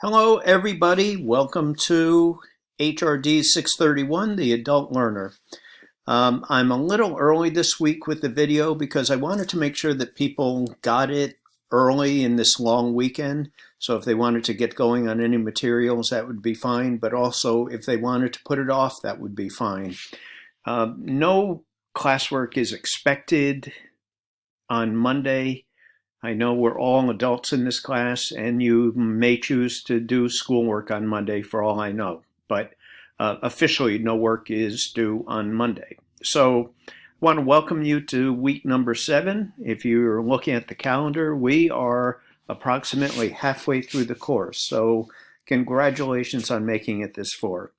Hello, everybody. Welcome to HRD 631, the Adult Learner. I'm a little early this week with the video because I wanted to make sure that people got it early in this long weekend. So if they wanted to get going on any materials, that would be fine. But also, if they wanted to put it off, that would be fine. No classwork is expected on Monday. I know we're all adults in this class, and you may choose to do schoolwork on Monday for all I know, but officially no work is due on Monday. So I want to welcome you to week number 7. If you're looking at the calendar, we are approximately halfway through the course. So congratulations on making it this far.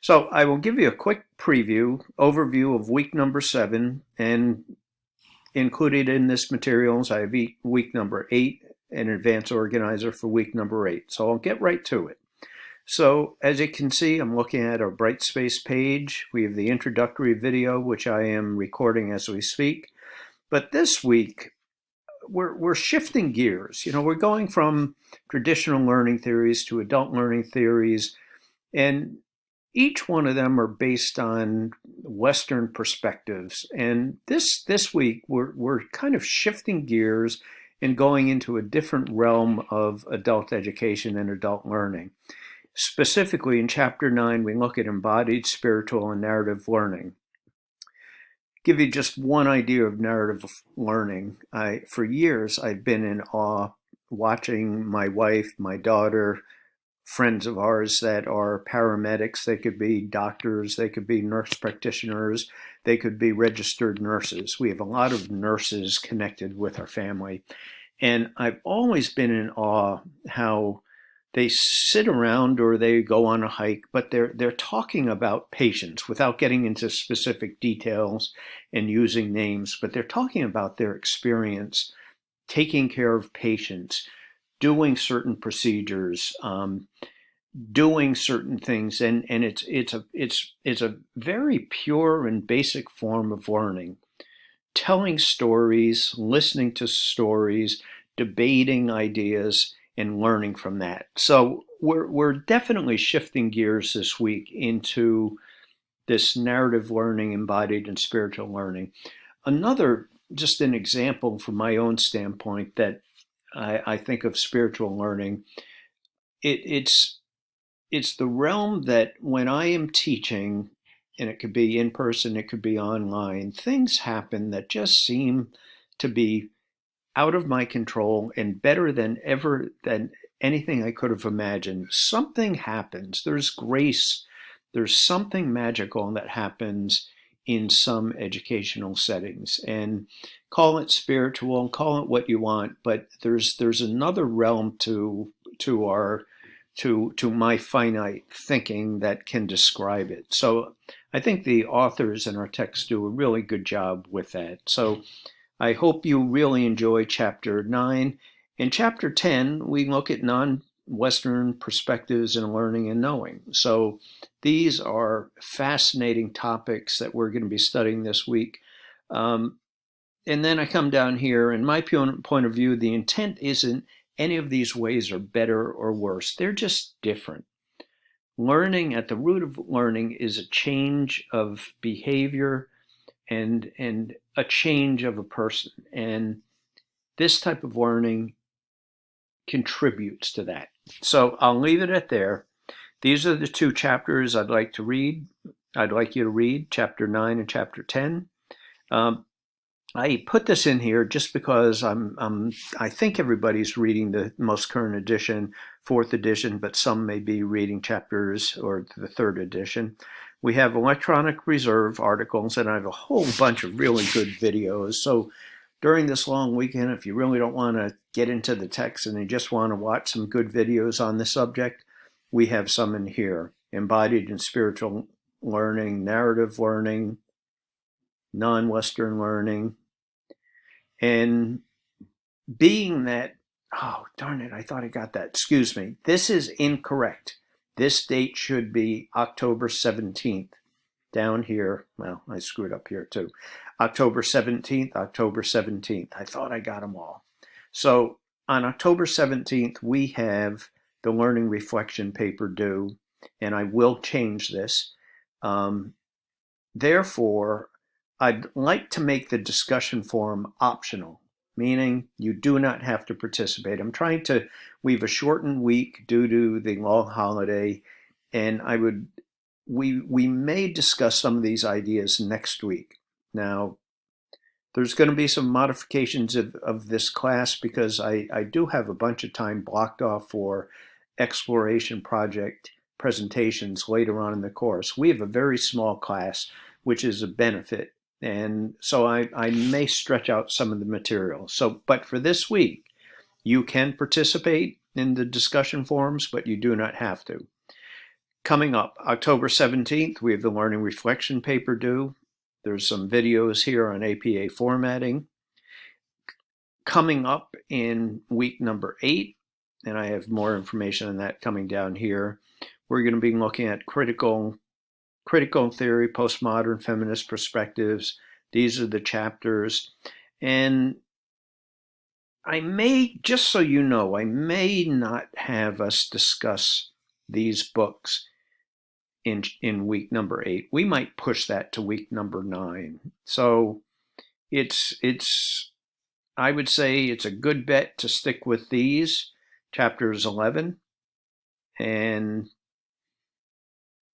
So I will give you a quick overview of week number 7, and included in this materials, I have week number 8, an advanced organizer for week number 8. So I'll get right to it. So as you can see, I'm looking at our Brightspace page. We have the introductory video, which I am recording as we speak. But this week, we're shifting gears. You know, we're going from traditional learning theories to adult learning theories, and each one of them are based on Western perspectives. And this week, we're kind of shifting gears and going into a different realm of adult education and adult learning. Specifically, in Chapter 9, we look at embodied, spiritual, and narrative learning. Give you just one idea of narrative learning. For years, I've been in awe watching my wife, my daughter, friends of ours that are paramedics. They could be doctors, they could be nurse practitioners, they could be registered nurses. We have a lot of nurses connected with our family. And I've always been in awe how they sit around or they go on a hike, but they're talking about patients without getting into specific details and using names, but they're talking about their experience taking care of patients, doing certain procedures, doing certain things, and it's a very pure and basic form of learning. Telling stories, listening to stories, debating ideas, and learning from that. So we're definitely shifting gears this week into this narrative learning, embodied and spiritual learning. Just an example from my own standpoint that I think of spiritual learning, it's the realm that when I am teaching, and it could be in person, it could be online, things happen that just seem to be out of my control and better than anything I could have imagined. Something happens. There's grace. There's something magical that happens in some educational settings, and call it spiritual, call it what you want, but there's another realm to my finite thinking that can describe it. So I think the authors in our text do a really good job with that. So I hope you really enjoy Chapter 9. In Chapter 10, we look at non-Western perspectives in learning and knowing. So these are fascinating topics that we're going to be studying this week. And then I come down here, and my point of view, the intent isn't any of these ways are better or worse. They're just different. Learning, at the root of learning, is a change of behavior and a change of a person. And this type of learning contributes to that. So I'll leave it at there. These are the two chapters I'd like to read. I'd like you to read Chapter 9 and Chapter 10. I put this in here just because I think everybody's reading the most current edition, 4th edition, but some may be reading chapters or the 3rd edition. We have electronic reserve articles, and I have a whole bunch of really good videos. So during this long weekend, if you really don't want to get into the text and you just want to watch some good videos on the subject, we have some in here. Embodied and spiritual learning, narrative learning, non-Western learning. And being that, oh, darn it, I thought I got that. Excuse me. This is incorrect. This date should be October 17th. Down here, well, I screwed up here too. October 17th, October 17th. I thought I got them all. So on October 17th, we have the learning reflection paper due, and I will change this. Therefore, I'd like to make the discussion forum optional, meaning you do not have to participate. We have a shortened week due to the long holiday, and we may discuss some of these ideas next week. Now, there's going to be some modifications of this class because I do have a bunch of time blocked off for exploration project presentations later on in the course. We have a very small class, which is a benefit. And so I may stretch out some of the material. But for this week, you can participate in the discussion forums, but you do not have to. Coming up, October 17th, we have the Learning Reflection paper due. There's some videos here on APA formatting. Coming up in week number 8, and I have more information on that coming down here, we're going to be looking at critical theory, postmodern feminist perspectives. These are the chapters. And I may, just so you know, I may not have us discuss these books in week number 8. We might push that to week number 9. So I would say it's a good bet to stick with these chapters 11.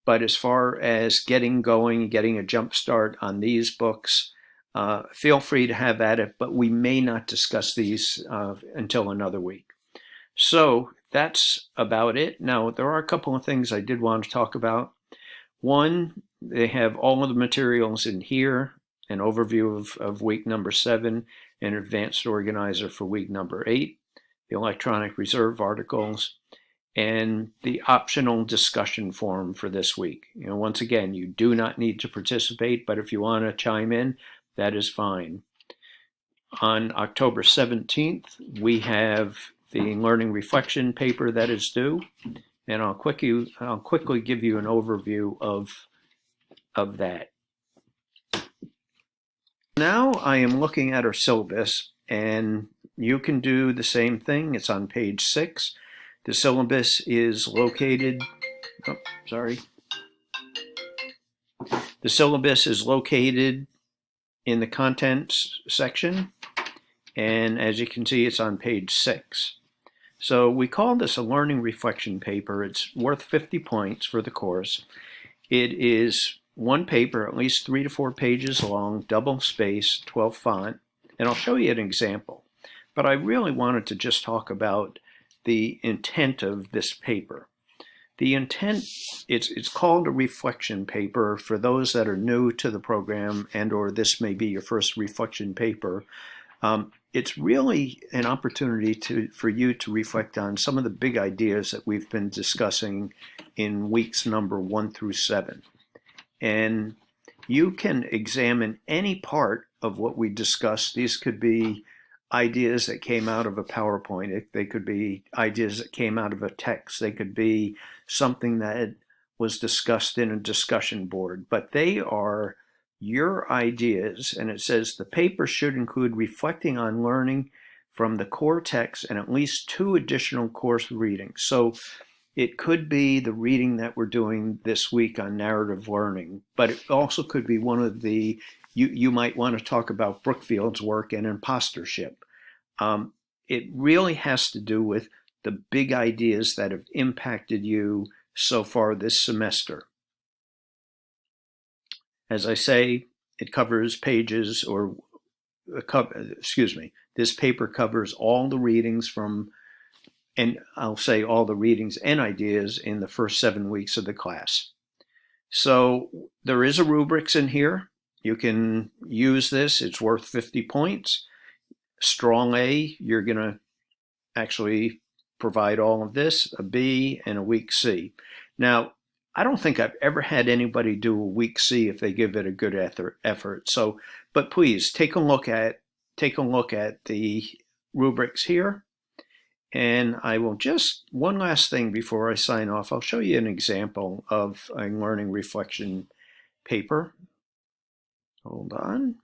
But as far as getting going, getting a jump start on these books, feel free to have at it, but we may not discuss these until another week. So that's about it. Now, there are a couple of things I did want to talk about. One, they have all of the materials in here, an overview of week number 7, an advanced organizer for week number 8, the electronic reserve articles, and the optional discussion forum for this week. Once again, you do not need to participate, but if you want to chime in, that is fine. On October 17th, we have the Learning Reflection paper that is due, and I'll quickly give you an overview of that. Now I am looking at our syllabus, and you can do the same thing. It's on page 6. The syllabus is located, The syllabus is located in the contents section, and as you can see, it's on page 6. So we call this a learning reflection paper. It's worth 50 points for the course. It is one paper, at least 3 to 4 pages long, double space, 12 font, and I'll show you an example. But I really wanted to just talk about the intent of this paper. The intent, it's called a reflection paper for those that are new to the program and or this may be your first reflection paper. It's really an opportunity for you to reflect on some of the big ideas that we've been discussing in weeks number 1 through 7. And you can examine any part of what we discussed. These could be ideas that came out of a PowerPoint. They could be ideas that came out of a text. They could be something that was discussed in a discussion board. But they are your ideas, and it says the paper should include reflecting on learning from the core text and at least 2 additional course readings. So it could be the reading that we're doing this week on narrative learning, but it also could be one of the, you might want to talk about Brookfield's work in impostership. It really has to do with the big ideas that have impacted you so far this semester. As I say, it covers pages, this paper covers all the readings from, and I'll say all the readings and ideas in the first 7 weeks of the class. So there is a rubrics in here. You can use this. It's worth 50 points. Strong A, you're going to actually provide all of this, a B, and a weak C. Now, I don't think I've ever had anybody do a weak C if they give it a good effort. So, but please take a look at the rubrics here. And I will just, one last thing before I sign off, I'll show you an example of a learning reflection paper. Hold on.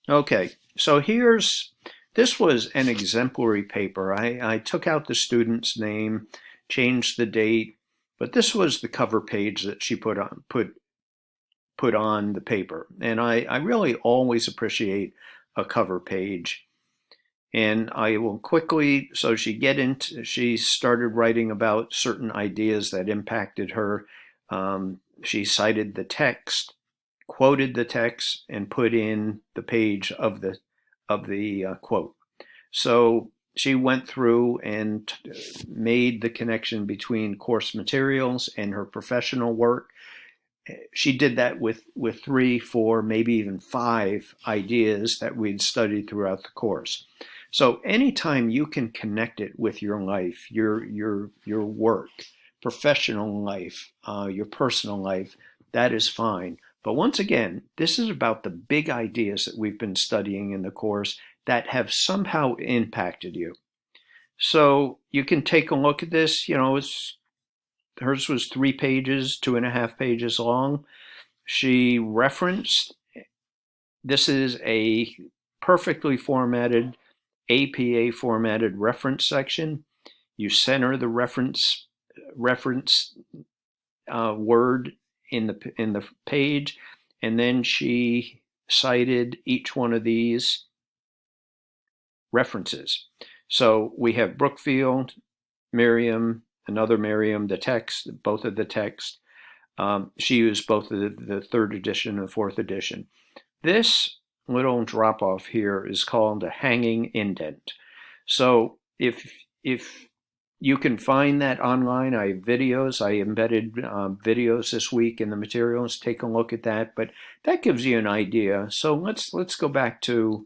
Okay, so here's This was an exemplary paper. I took out the student's name, changed the date, but this was the cover page that she put on the paper. And I really always appreciate a cover page. And I will quickly, so she started writing about certain ideas that impacted her. She cited the text, quoted the text, and put in the page of the quote. So she went through and made the connection between course materials and her professional work. She did that with 3, 4, maybe even 5 ideas that we'd studied throughout the course. So anytime you can connect it with your life, your work, professional life, your personal life, that is fine. But once again, this is about the big ideas that we've been studying in the course that have somehow impacted you. So you can take a look at this. Hers was 3 pages, 2.5 pages long. She referenced, this is a perfectly formatted, APA formatted reference section. You center the reference word in the page, and then she cited each one of these references. So we have Brookfield, Merriam, another Merriam, the text, both of the text. She used both of the 3rd edition and 4th edition. This little drop off here is called a hanging indent. So if you can find that online, I have videos. I embedded videos this week in the materials. Take a look at that. But that gives you an idea. So let's go back to.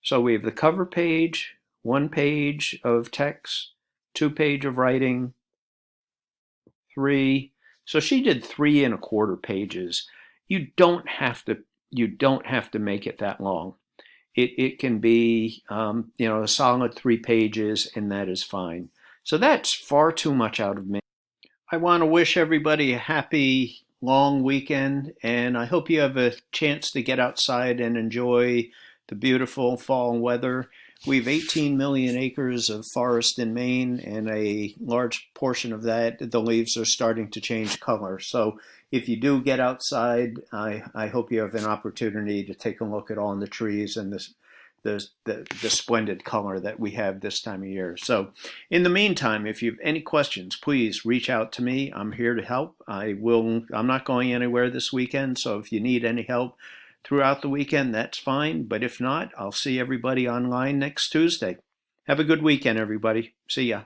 So we have the cover page, 1 page of text, 2 page of writing, 3. So she did 3.25 pages. You don't have to make it that long. It can be a solid 3 pages, and that is fine. So that's far too much out of me. I want to wish everybody a happy long weekend, and I hope you have a chance to get outside and enjoy the beautiful fall weather. We have 18 million acres of forest in Maine, and a large portion of that, the leaves are starting to change color. So if you do get outside, I hope you have an opportunity to take a look at all the trees and the splendid color that we have this time of year. So in the meantime, if you have any questions, please reach out to me. I'm here to help. I'm not going anywhere this weekend, so if you need any help throughout the weekend, that's fine. But if not, I'll see everybody online next Tuesday. Have a good weekend, everybody. See ya.